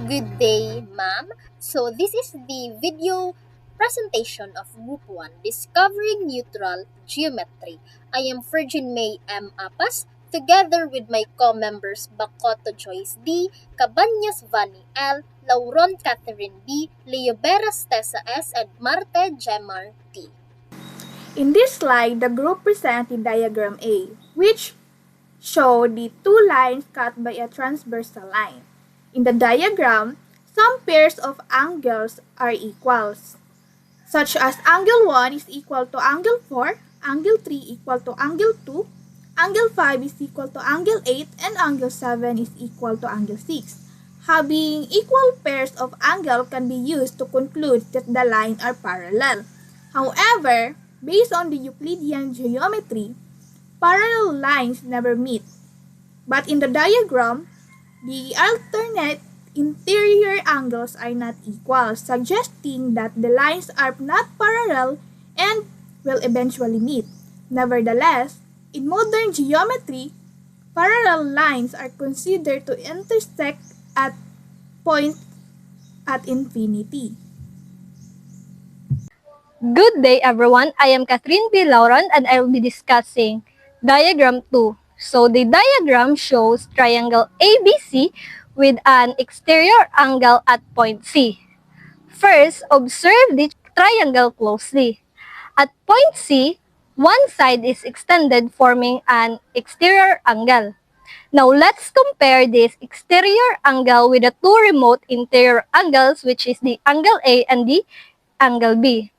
Good day, ma'am. So this is the video presentation of Group 1, Discovering Neutral Geometry. I am Virgin May M. Apas, together with my co-members Bacoto Joyce D., Cabañas Vani L., Lauron Catherine B., Leo Beras Tessa S., and Marte Gemar T. In this slide, the group presents the diagram A, which show the two lines cut by a transversal line. In the diagram, some pairs of angles are equals, such as angle 1 is equal to angle 4, angle 3 equal to angle 2, angle 5 is equal to angle 8, and angle 7 is equal to angle 6. Having equal pairs of angle can be used to conclude that the lines are parallel. However, based on the Euclidean geometry, parallel lines never meet. But in the diagram, the alternate interior angles are not equal, suggesting that the lines are not parallel and will eventually meet. Nevertheless, in modern geometry, parallel lines are considered to intersect at points at infinity. Good day everyone, I am Catherine B. Lauron and I will be discussing diagram 2. So the diagram shows triangle ABC with an exterior angle at point C. First, observe the triangle closely. At point C, one side is extended forming an exterior angle. Now let's compare this exterior angle with the two remote interior angles, which is the angle A and the angle B.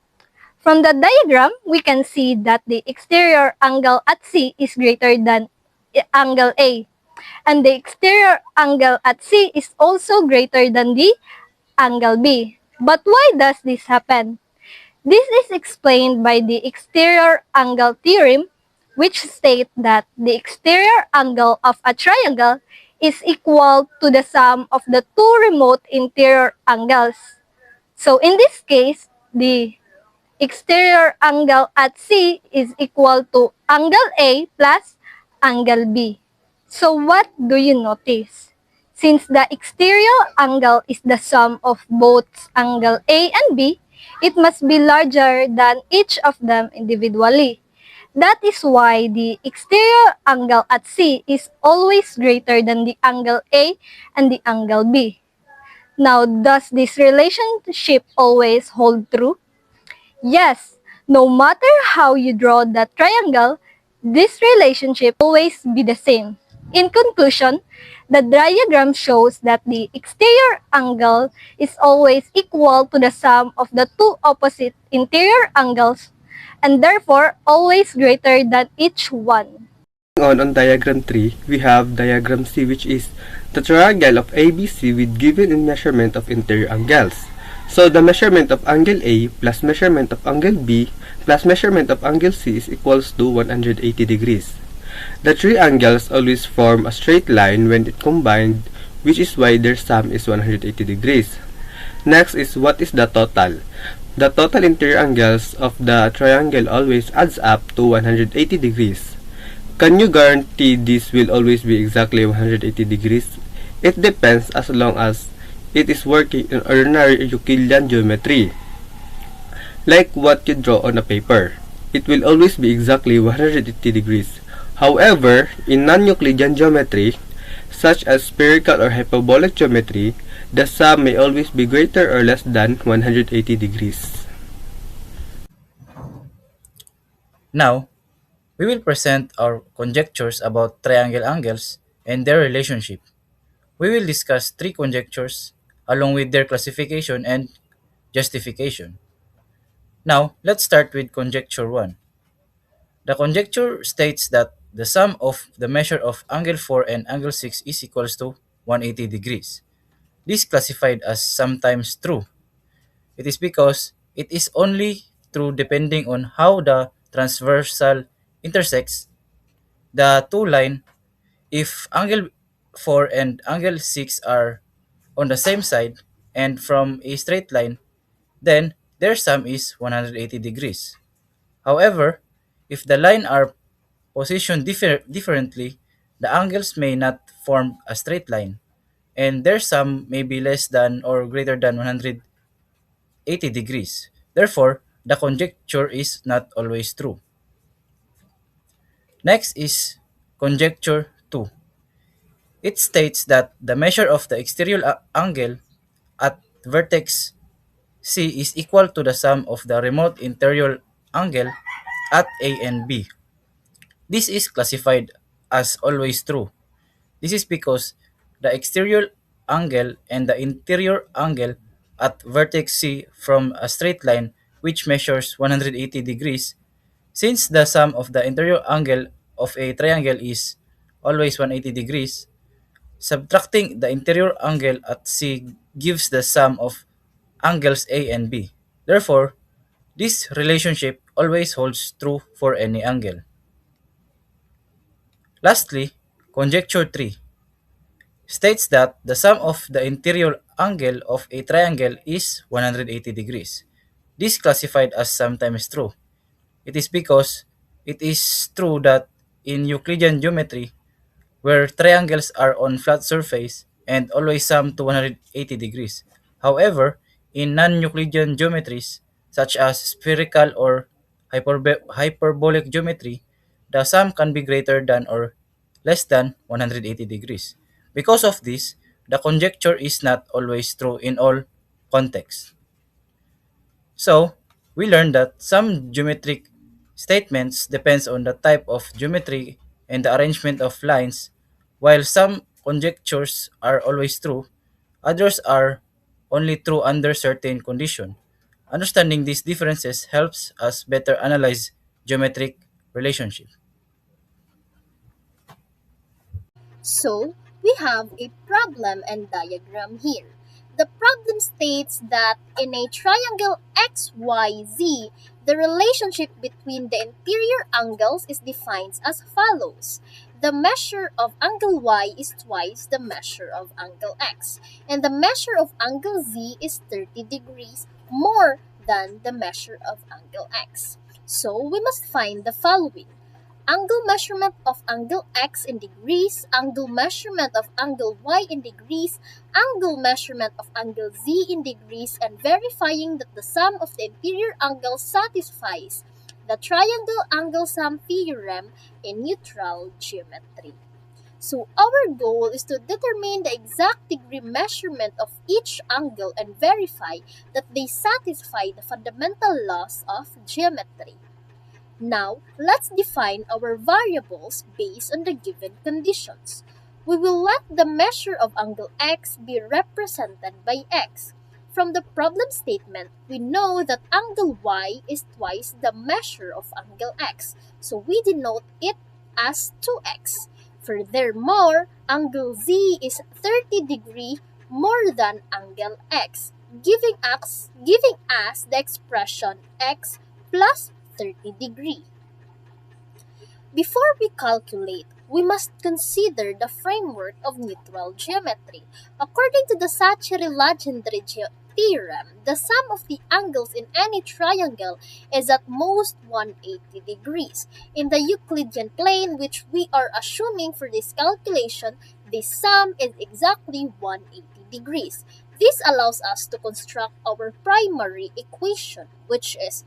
From the diagram, we can see that the exterior angle at C is greater than angle A, and the exterior angle at C is also greater than the angle B. But why does this happen? This is explained by the exterior angle theorem, which states that the exterior angle of a triangle is equal to the sum of the two remote interior angles. So in this case, the exterior angle at C is equal to angle A plus angle B. So what do you notice? Since the exterior angle is the sum of both angle A and B, it must be larger than each of them individually. That is why the exterior angle at C is always greater than the angle A and the angle B. Now, does this relationship always hold true? Yes, no matter how you draw the triangle, this relationship always be the same. In conclusion, the diagram shows that the exterior angle is always equal to the sum of the two opposite interior angles and therefore always greater than each one. On diagram 3, we have diagram C, which is the triangle of ABC with given in measurement of interior angles. So the measurement of angle A plus measurement of angle B plus measurement of angle C is equals to 180 degrees. The three angles always form a straight line when it combined, which is why their sum is 180 degrees. Next is what is the total. The total interior angles of the triangle always adds up to 180 degrees. Can you guarantee this will always be exactly 180 degrees? It depends as long as it is working in ordinary Euclidean geometry, like what you draw on a paper. It will always be exactly 180 degrees. However, in non-Euclidean geometry, such as spherical or hyperbolic geometry, the sum may always be greater or less than 180 degrees. Now, we will present our conjectures about triangle angles and their relationship. We will discuss three conjectures along with their classification and justification. Now, let's start with conjecture 1. The conjecture states that the sum of the measure of angle 4 and angle 6 is equals to 180 degrees. This classified as sometimes true. It is because it is only true depending on how the transversal intersects the two line. If angle 4 and angle 6 are on the same side and from a straight line, then their sum is 180 degrees. However, if the line are positioned differently, the angles may not form a straight line, and their sum may be less than or greater than 180 degrees. Therefore, the conjecture is not always true. Next is conjecture 2. It states that the measure of the exterior angle at vertex C is equal to the sum of the remote interior angle at A and B. This is classified as always true. This is because the exterior angle and the interior angle at vertex C from a straight line which measures 180 degrees, since the sum of the interior angle of a triangle is always 180 degrees, subtracting the interior angle at C gives the sum of angles A and B. Therefore, this relationship always holds true for any angle. Lastly, conjecture 3 states that the sum of the interior angle of a triangle is 180 degrees. This classified as sometimes true. It is because it is true that in Euclidean geometry, where triangles are on flat surface and always sum to 180 degrees. However, in non-Euclidean geometries, such as spherical or hyperbolic geometry, the sum can be greater than or less than 180 degrees. Because of this, the conjecture is not always true in all contexts. So, we learned that some geometric statements depends on the type of geometry and the arrangement of lines, while some conjectures are always true, others are only true under certain condition. Understanding these differences helps us better analyze geometric relationship. So, we have a problem and diagram here. The problem states that in a triangle XYZ, the relationship between the interior angles is defined as follows. The measure of angle Y is twice the measure of angle X, and the measure of angle Z is 30 degrees more than the measure of angle X. So, we must find the following. Angle measurement of angle X in degrees, angle measurement of angle Y in degrees, angle measurement of angle Z in degrees, and verifying that the sum of the interior angles satisfies the triangle angle sum theorem in neutral geometry. So our goal is to determine the exact degree measurement of each angle and verify that they satisfy the fundamental laws of geometry. Now, let's define our variables based on the given conditions. We will let the measure of angle x be represented by x. From the problem statement, we know that angle y is twice the measure of angle x, so we denote it as 2x. Furthermore, angle z is 30 degrees more than angle x, giving us the expression x plus 30 degrees. Before we calculate, we must consider the framework of neutral geometry. According to the Saccheri-Legendre theorem, the sum of the angles in any triangle is at most 180 degrees. In the Euclidean plane, which we are assuming for this calculation, the sum is exactly 180 degrees. This allows us to construct our primary equation, which is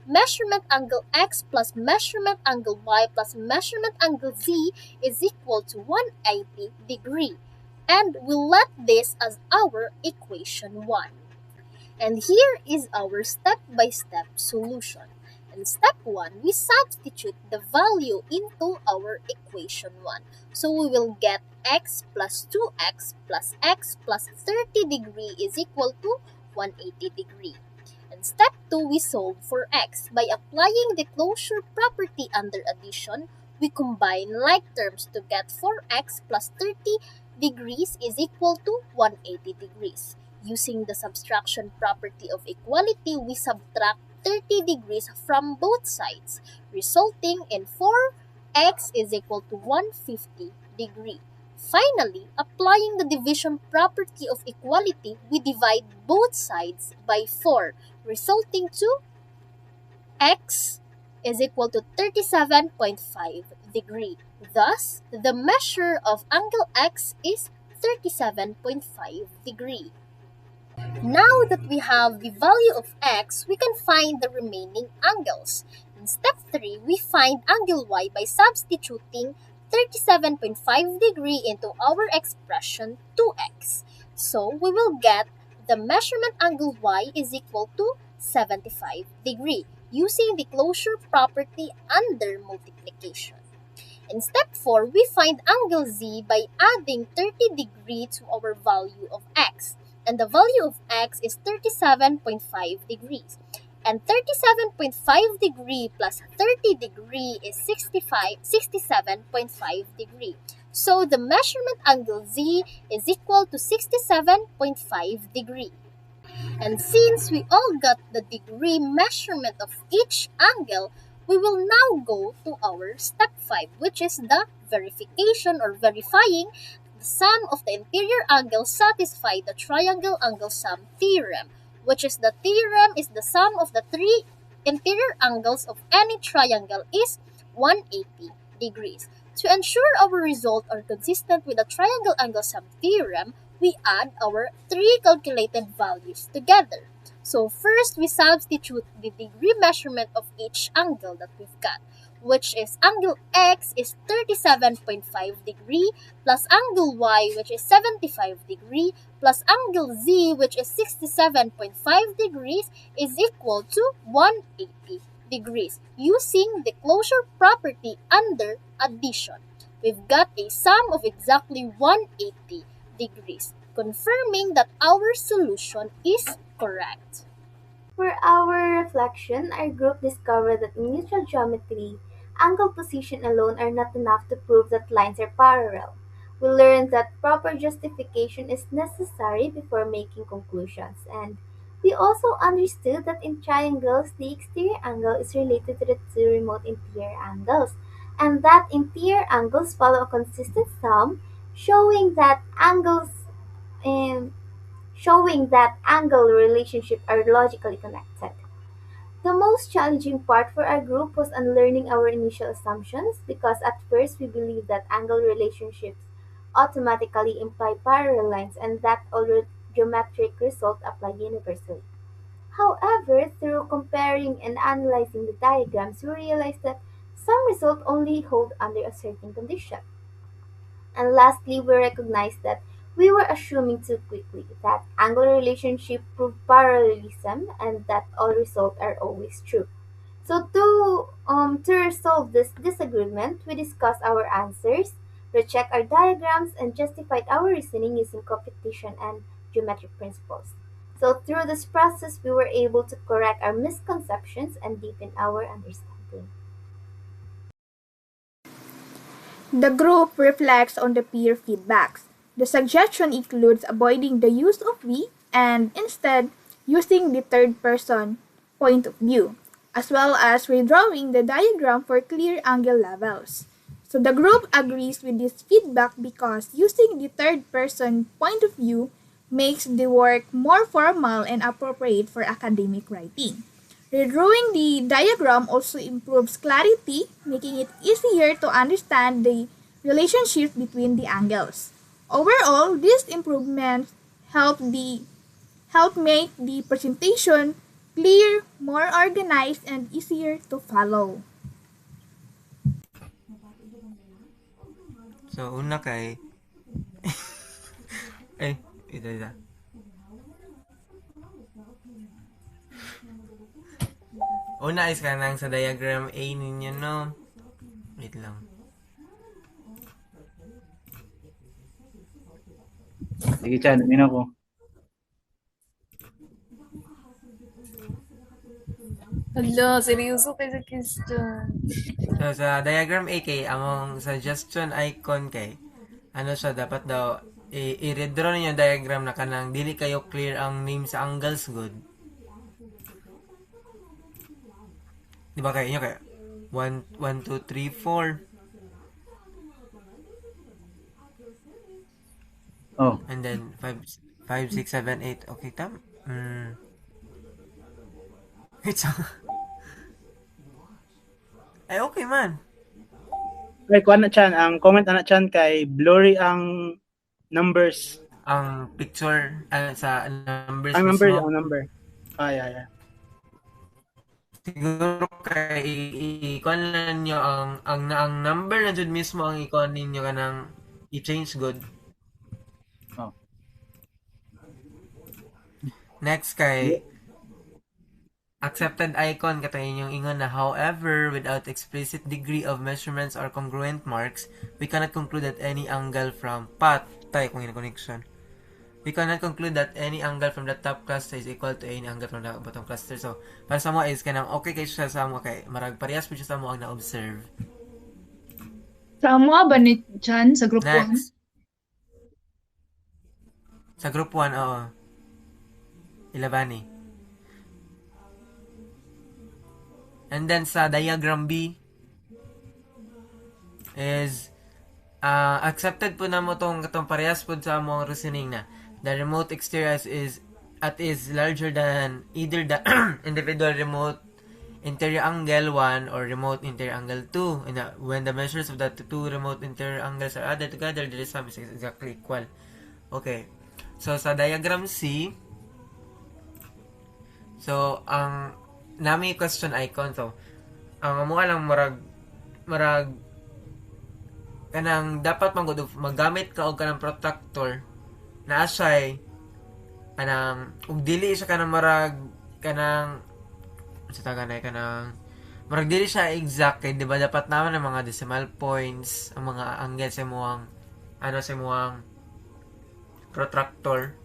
measurement angle x plus measurement angle y plus measurement angle z is equal to 180 degree, and we'll let this as our equation 1. And here is our step-by-step solution. In step 1, we substitute the value into our equation 1. So we will get x plus 2x plus x plus 30 degree is equal to 180 degree. In step 2, we solve for x. By applying the closure property under addition, we combine like terms to get 4x plus 30 degrees is equal to 180 degrees. Using the subtraction property of equality, we subtract 30 degrees from both sides, resulting in 4x is equal to 150 degree. Finally, applying the division property of equality, we divide both sides by 4, resulting to x is equal to 37.5 degree. Thus, the measure of angle x is 37.5 degree. Now that we have the value of x, we can find the remaining angles. In step 3, we find angle y by substituting 37.5 degree into our expression 2x. So we will get the measurement angle y is equal to 75 degree using the closure property under multiplication. In step 4, we find angle z by adding 30 degree to our value of x. And the value of x is 37.5 degrees. And 37.5 degree plus 30 degree is 67.5 degree. So the measurement angle z is equal to 67.5 degree. And since we all got the degree measurement of each angle, we will now go to our step 5, which is the verification or verifying the sum of the interior angles satisfy the triangle angle sum theorem, which is the theorem is the sum of the three interior angles of any triangle is 180 degrees. To ensure our results are consistent with the triangle angle sum theorem, we add our three calculated values together. So first, we substitute the degree measurement of each angle that we've got, which is angle x is 37.5 degree plus angle y, which is 75 degree, plus angle z, which is 67.5 degrees, is equal to 180 degrees using the closure property under addition. We've got a sum of exactly 180 degrees, confirming that our solution is correct. For our reflection, our group discovered that in neutral geometry, angle position alone are not enough to prove that lines are parallel. We learned that proper justification is necessary before making conclusions, and we also understood that in triangles, the exterior angle is related to the two remote interior angles, and that interior angles follow a consistent sum, showing that um, angle relationships are logically connected. The most challenging part for our group was unlearning our initial assumptions because at first we believed that angle relationships automatically imply parallel lines and that all geometric results apply universally. However, through comparing and analyzing the diagrams, we realized that some results only hold under a certain condition. And lastly, we recognized that we were assuming too quickly that angular relationship prove parallelism and that all results are always true. So to resolve this disagreement, we discussed our answers, rechecked our diagrams, and justified our reasoning using computation and geometric principles. So through this process, we were able to correct our misconceptions and deepen our understanding. The group reflects on the peer feedbacks. The suggestion includes avoiding the use of we and instead using the third person point of view, as well as redrawing the diagram for clear angle levels. So the group agrees with this feedback because using the third person point of view makes the work more formal and appropriate for academic writing. Redrawing the diagram also improves clarity, making it easier to understand the relationship between the angles. Overall, these improvements help make the presentation clear, more organized, and easier to follow. So, una kay... eh, ito. Una is kanang sa diagram A ninyo, no? Wait lang. Sige, Chan, amin ako. Hala, seryoso kayo sa question. So, sa diagram A kay, among suggestion icon kay, ano siya, dapat daw, i-redraw ninyo yung diagram na kanang dili kayo clear ang name sa angles good. Di ba kayo nyo kaya? 1, 2, 3, 4. Oh, And then 5, 6, 7, 8. Okay, tam. Wait, so... Ay, okay man. ay, kuha na Chan, ang comment na Chan kay blurry ang Numbers. Ang picture sa numbers Ang number, mismo. ang number. Yeah. Siguro kay i-icon lang nyo ang number na dun mismo ang icon ninyo kanang i-change good. Oh. Next kay accepted icon kata inyong ingon na however without explicit degree of measurements or congruent marks we cannot conclude that any angle from patay kung connection. We cannot conclude that any angle from the top cluster is equal to any angle from the bottom cluster. So, para sa mo is kanang okay kay siya sa mo kay marag parehas po siya sa mo ang na-observe. Sa amo ba ni Chan sa group 1? Next. Sa group 1, oo. Ilabani. And then sa diagram B is accepted po na mo tong parehas po sa mo ang reasoning na the remote exterior is larger than either the individual remote interior angle 1 or remote interior angle 2. And when the measures of the two remote interior angles are added together, the sum is exactly equal. Okay. So, sa diagram C, so, ang nami question icon. So, ang mukha lang marag kanang dapat magamit ka og kanang protractor na asay kanang ug dili siya kanang marag kanang sa taganay kanang marag dili siya exact kay di ba dapat naman ang mga decimal points ang mga angle sa muang sa muang protractor.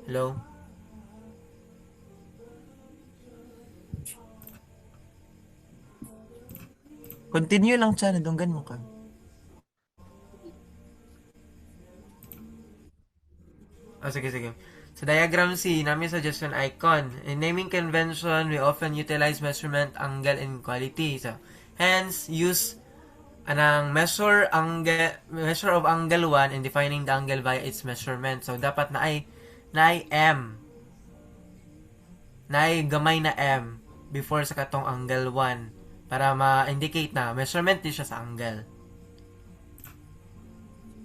Hello? Continue lang siya, nadunggan mo ka. Sige. Sa diagram C, namin suggestion icon. In naming convention, we often utilize measurement, angle, and quality. So, hence, use anang measure of angle 1 in defining the angle via its measurement. So, dapat na ay M. Na ay gamay na M before sa katong angle 1. Para ma-indicate na measurement din siya sa angle.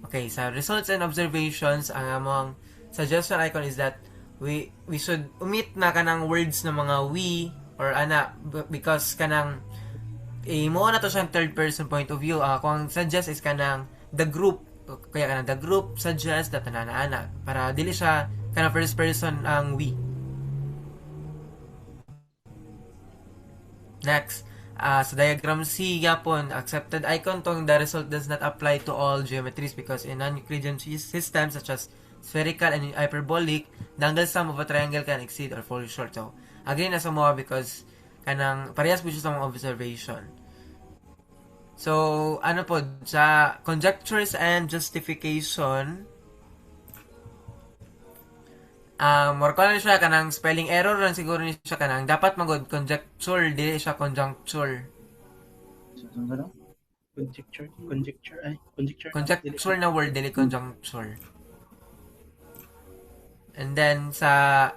Okay, sa results and observations, ang among suggestion icon is that we should omit na kanang words na mga we or ana because kanang mo na to siyang third person point of view. Kung suggest is kanang the group, kaya kanang the group suggest that ana para dili siya kanang first person ang we. Next. Sa diagram C, yapon, accepted icon tong the result does not apply to all geometries because in non-Euclidean systems such as spherical and hyperbolic, the angle sum of a triangle can exceed or fall short. So, again, nasa mo because kanang parehas po siya sa mga observation. So, ano po, sa conjectures and justification, more ko na siya kanang spelling error lang siguro ni siya kanang dapat magod conjecture dili siya conjuncture. Conjecture na word dili conjuncture. And then sa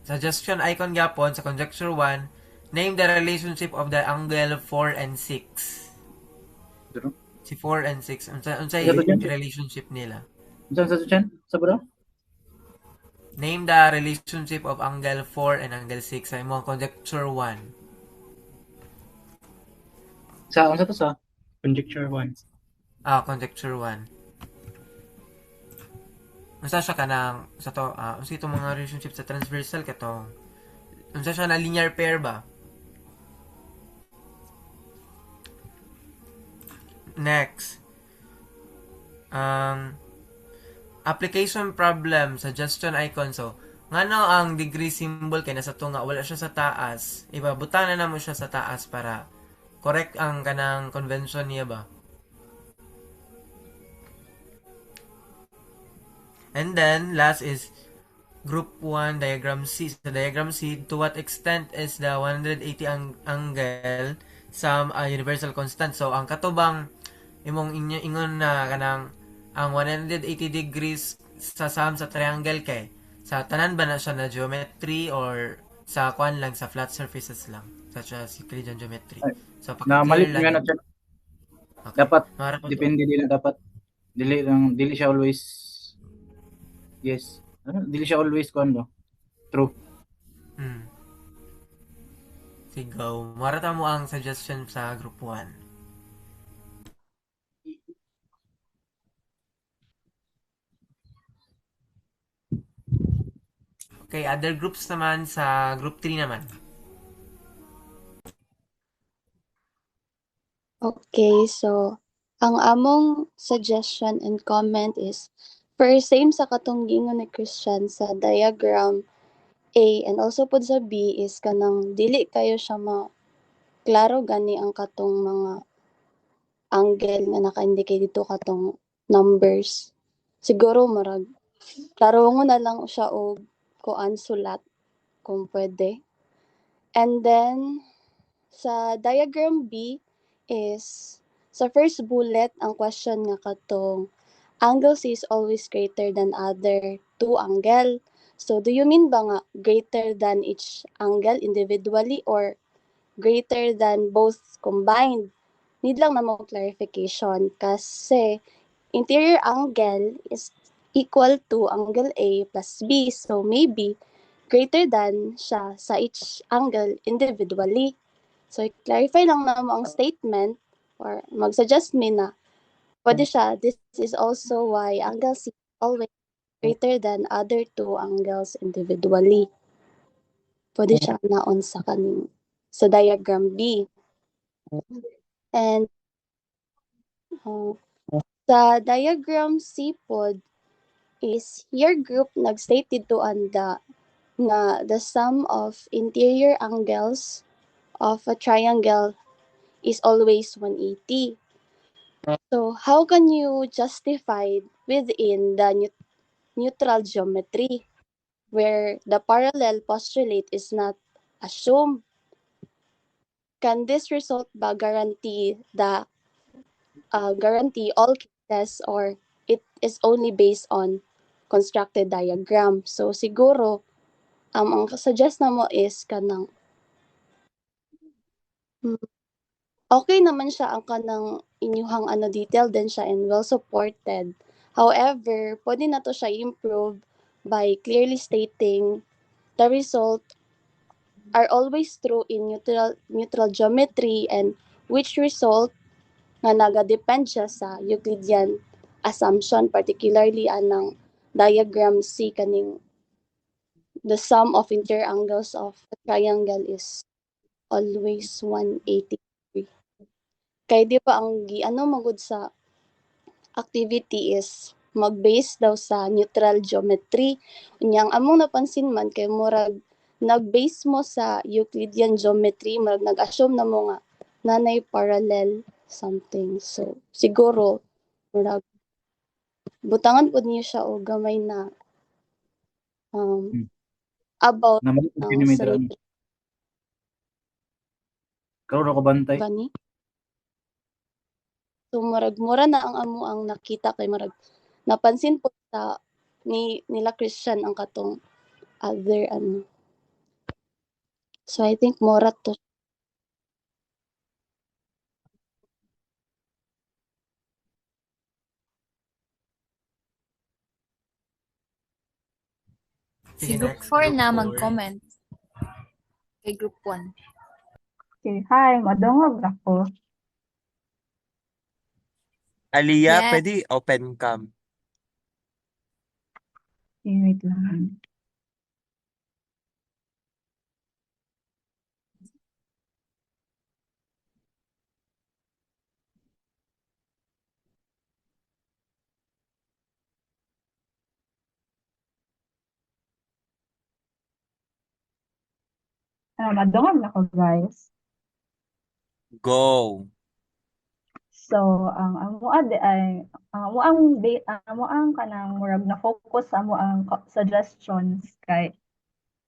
suggestion icon gyapon sa conjecture 1, name the relationship of the angle 4 and 6. Si 4 and 6 unsay relationship nila? Sa bro? Name the relationship of angle 4 and angle 6 sa imong conjecture 1. Sa conjecture 1. Conjecture 1. Unsa siya kanang sa to unsa itong mga relationship sa transversal kato? Unsa siya na linear pair ba? Next. Application problem, suggestion icon. So, ngano ang degree symbol kay nasa tunga wala siya sa taas. Ibabutan na namo siya sa taas para correct ang kanang convention niya ba. And then last is group 1 diagram C. Sa diagram C, to what extent is the 180 angle some universal constant? So, ang katubang imong ingon na kanang ang 180 degrees sa sum sa triangle kay sa tanan ba na siya na geometry or sa kuan lang, sa flat surfaces lang, such as Euclidean geometry. Ay, So, na malit pagka-clear nga lang, na dyan. okay. Dapat, Mara po to. depende din na dapat. Dili siya always, yes. Dili siya always kuan true. Sigaw. Marata mo ang suggestion sa group 1. Okay, other groups naman sa group 3 naman. Okay, so ang among suggestion and comment is first same sa katong gingon ni Christian sa diagram A and also pud sa B is kanang dili kayo siya klaro gani ang katong mga angle nga naka-indicate dito katong numbers. Siguro marag klaro mo na lang siya og kuan sulat kung pwede. And then sa diagram B is sa first bullet ang question nga katong angle C is always greater than other two angle. So do you mean ba nga greater than each angle individually or greater than both combined? Need lang na mo clarification kasi interior angle is equal to angle A plus B. So maybe greater than siya sa each angle individually. So clarify lang na mo ang statement or mag-suggest me na pwede siya. This is also why angle C is always greater than other two angles individually. Pwede siya naon sa kaning sa diagram B. And sa diagram C pod is your group nag-stated to the sum of interior angles of a triangle is always 180. So how can you justify within the neutral geometry where the parallel postulate is not assumed? Can this result ba guarantee all cases or it is only based on constructed diagram? So siguro ang suggest na mo is kanang okay naman siya ang kanang inyuhang detail din siya and well supported. However, pwede na to siya improve by clearly stating the result are always true in neutral geometry and which result nga naga-depend siya sa Euclidean assumption, particularly anang diagram C kaning the sum of interior angles of a triangle is always 180 degree. Kay di ba ang magud sa activity is mag-base daw sa neutral geometry. Unyang among napansin man kay murag nag-base mo sa Euclidean geometry, murag nag-assume na mo nga nanay parallel something. So siguro murag butangan pud niyo siya og gamay na about Naman ko kinimitran. Karon ako bantay. Gani? So murag-mura na ang amo ang nakita kay murag napansin po sa nila Christian ang katong other So I think mura to. Si group 4 na mag-comment. Kay group 1. Okay, hi, madungog ako. Aliyah, Yes. pwede open cam. Okay, wait lang. Madungog na ko, guys. Go. So, ang amo ade ay amo ang kanang murag na focus sa amo ang suggestions kay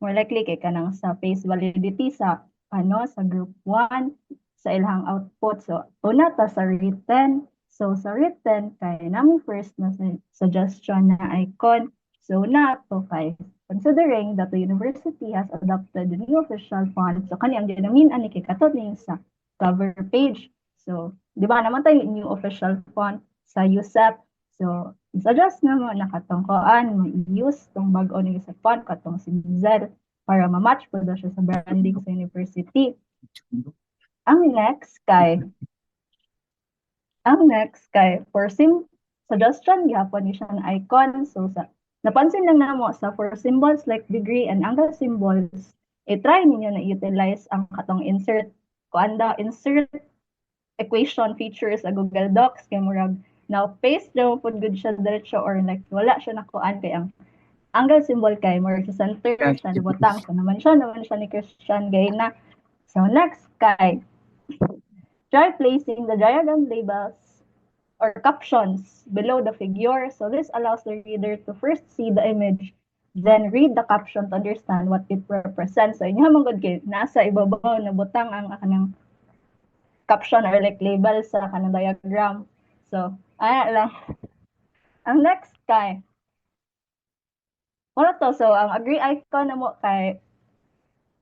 more likely kay kanang sa face validity sa sa group 1 sa ilang output. So, una ta sa written. So, sa written kay namo first na suggestion na icon. So nato kay considering that the university has adopted the new official font, so kani ang ginaminan ni kay kato ning sa cover page. So, di ba naman tayo new official font sa USEP. So, suggest na mo nakatungkoan mo i-use tong bag-o ni sa font katong si Z para ma-match po daw siya sa branding sa university. Ang next kay for suggestion gihapon ni siya ng icon. So sa napansin lang namo sa for symbols like degree and angle symbols, i-try ninyo na utilize ang katong insert insert equation features sa Google Docs kay murag now paste daw pud good siya diretso or like wala siya nakuan kay ang angle symbol kay more sa center sa butang so naman siya ni Christian Gayna. So next kay try placing the diagram labels or captions below the figure. So this allows the reader to first see the image, then read the caption to understand what it represents. So inyo mong kay nasa ibabaw na butang ang kanang caption or like label sa kanang diagram. So ay lang. Ang next kay wala to. So ang agree icon na mo kay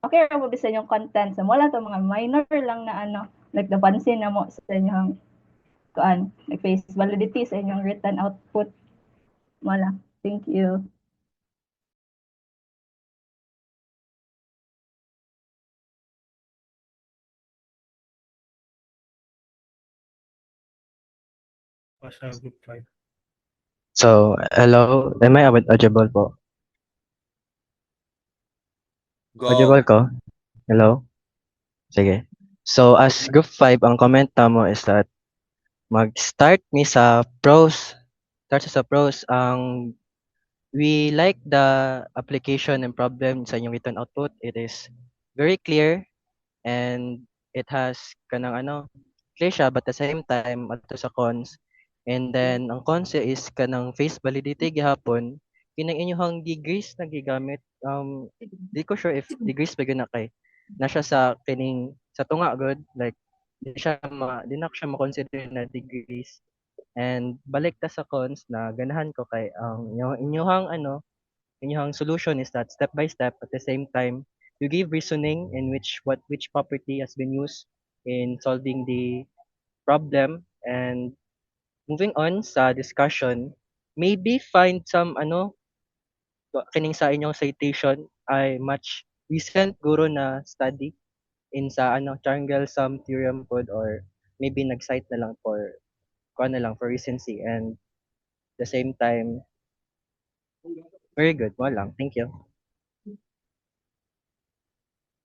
okay ra mo bisan yung content. So wala to mga minor lang na like napansin na mo sa inyong like face validity sa inyong written output. Wala. Thank you. Group 5. So, hello. Am I audible po? Audible Go. ko? Hello? Sige. So, as group 5, ang comment mo is that mag-start mi sa pros. Start sa pros. We like the application and problem sa inyong written output. It is very clear and it has kanang clear siya but at the same time ato sa cons. And then ang cons is kanang face validity gihapon kinang inyong degrees na gigamit di ko sure if degrees ba na kay na siya sa kining sa tunga good like di na ko siya ma-consider na degrees. And balik ta sa cons na ganahan ko kay ang inyong solution is that step by step at the same time you give reasoning in which property has been used in solving the problem. And moving on sa discussion, maybe find some kining sa inyong citation ay much recent guro na study in sa triangle sum theorem pod or maybe nag-cite na lang for for recency and the same time very good. Mo lang. Thank you.